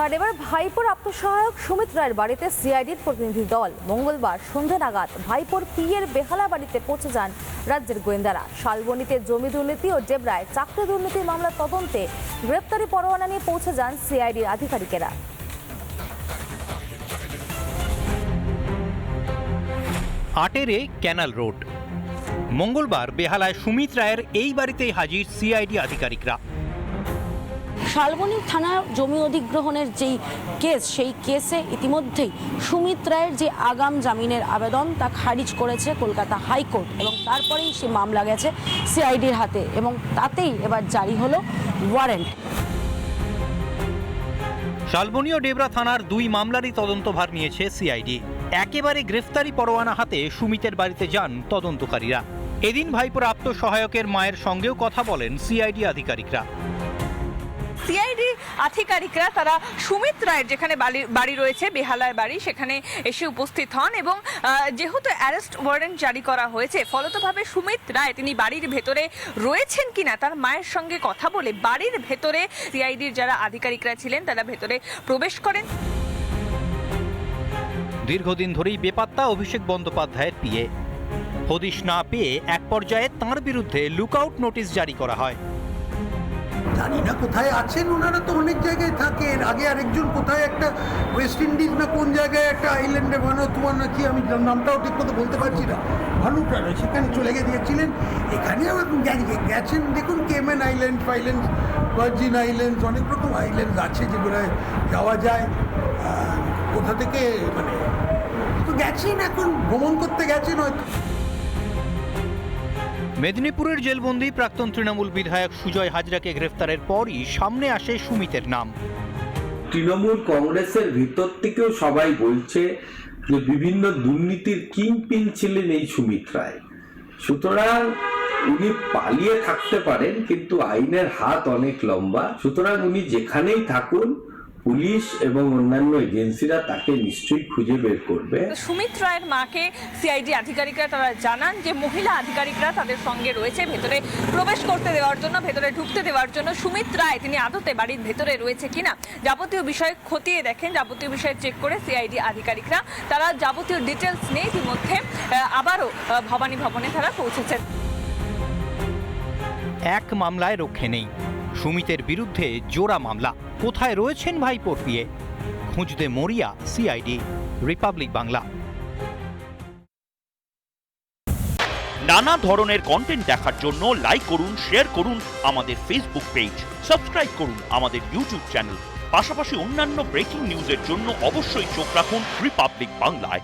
আর এবার ভাইপোর আত্মসহায়ক সুমিত রায়ের বাড়িতে সিআইডির প্রতিনিধি দল। মঙ্গলবার সন্ধ্যা নাগাদ ভাইপোর পিয়ের বেহালা বাড়িতে পৌঁছে যান রাজ্যের গোয়েন্দারা। শালবনীতে জমি দুর্নীতি ও ডেবরায় চাকরি দুর্নীতি মামলার তদন্তে গ্রেপ্তারি পরোয়ানা নিয়ে পৌঁছে যান সিআইডির আধিকারিকেরা। আটেরে ক্যানাল রোড। মঙ্গলবার বেহালায় সুমিত রায়ের এই বাড়িতেই হাজির সিআইডি আধিকারিকরা। শালবনী থানার জমি অধিগ্রহণের যেই কেস, সেই কেসে ইতিমধ্যেই সুমিত রায়ের যে আগাম জামিনের আবেদন তা খারিজ করেছে কলকাতা হাইকোর্ট এবং তারপরেই সে মামলা গেছে সিআইডির হাতে এবং তাতেই এবার জারি হলো ওয়ারেন্ট। শালবনী ও ডেবরা থানার দুই মামলারই তদন্তভার নিয়েছে সিআইডি। একেবারে গ্রেফতারি পরোয়ানা হাতে সুমিতের বাড়িতে যান তদন্তকারীরা। এদিন ভাইপোর আত্মসহায়কের মায়ের সঙ্গেও কথা বলেন সিআইডি আধিকারিকরা। সিআইডি আধিকারিকরা তারা সুমিত রায়ের যেখানে বাড়ি রয়েছে, বেহালায় বাড়ি, সেখানে এসে উপস্থিত হন এবং যেহেতু অ্যারেস্ট ওয়ারেন্ট জারি করা হয়েছে, ফলতভাবে সুমিত রায় তিনি বাড়ির ভেতরে রয়েছেন কিনা তার মায়ের সঙ্গে কথা বলে বাড়ির ভেতরে সিআইডির যারা আধিকারিকরা ছিলেন তারা ভেতরে প্রবেশ করেন। দীর্ঘদিন ধরেই বেপাত্তা অভিষেক বন্দ্যোপাধ্যায়ের পিএ। হদিশ না পেয়ে এক পর্যায়ে তাঁর বিরুদ্ধে লুকআউট নোটিশ জারি করা হয়। জানি না কোথায় আছেন, ওনারা তো অনেক জায়গায় থাকেন। আগে আরেকজন কোথায় একটা ওয়েস্ট ইন্ডিজ না কোন জায়গায় একটা আইল্যান্ডে তোমার নাকি আমি নামটাও ঠিক মতো বলতে পারছি না, ভানুপ্রাণ, সেখানে চলে গিয়েছিলেন। এখানেও গেছেন। দেখুন কেমেন আইল্যান্ড ফাইল্যান্ড, ভার্জিন আইল্যান্ডস, অনেক রকম আইল্যান্ডস আছে যেগুলো যাওয়া যায়। কোথা থেকে মানে তো গেছেন, এখন ভ্রমণ করতে গেছেন হয়তো। মেদিনীপুরের জেলবন্দি প্রাক্তন তৃণমূল বিধায়ক সুজয় হাজরাকে গ্রেফতারের পরই সামনে আসে সুমিতের নাম। তৃণমূল কংগ্রেসের ভিতর থেকেও সবাই বলছে যে বিভিন্ন দুর্নীতির কিংপিন ছিলেন এই সুমিত রায়। সুতরাং উনি পালিয়ে থাকতে পারেন, কিন্তু আইনের হাত অনেক লম্বা। সুতরাং উনি যেখানেই থাকুন, পুলিশ এবং অন্যান্য এজেন্সিরা তাকে নিশ্চয়ই খুঁজে বের করবে। সুমিত রায়ের মাকে সিআইডি আধিকারিকরা তারা জানান যে মহিলা আধিকারিকরা তাদের সঙ্গে রয়েছে ভেতরে প্রবেশ করতে দেওয়ার জন্য, ভেতরে ঢুকতে দেওয়ার জন্য। সুমিত রায় তিনি আদতে বাড়ির ভেতরে রয়েছে কিনা যাবতীয় বিষয় খতিয়ে দেখেন, যাবতীয় বিষয় চেক করে সিআইডি আধিকারিকরা তারা যাবতীয় ডিটেলস নিয়ে ইতিমধ্যে আবারও ভবানী ভবনে তারা পৌঁছেছেন। এক মামলায় রক্ষে নেই, সুমিতের বিরুদ্ধে জোড়া মামলা। কোথায় রয়েছেন ভাইপোর পিয়ে? খুঁজতে মরিয়া সিআইডি। রিপাবলিক বাংলা। নানা ধরনের কন্টেন্ট দেখার জন্য লাইক করুন, শেয়ার করুন আমাদের ফেসবুক পেজ, সাবস্ক্রাইব করুন আমাদের ইউটিউব চ্যানেল। পাশাপাশি অন্যান্য ব্রেকিং নিউজের জন্য অবশ্যই চোখ রাখুন রিপাবলিক বাংলায়।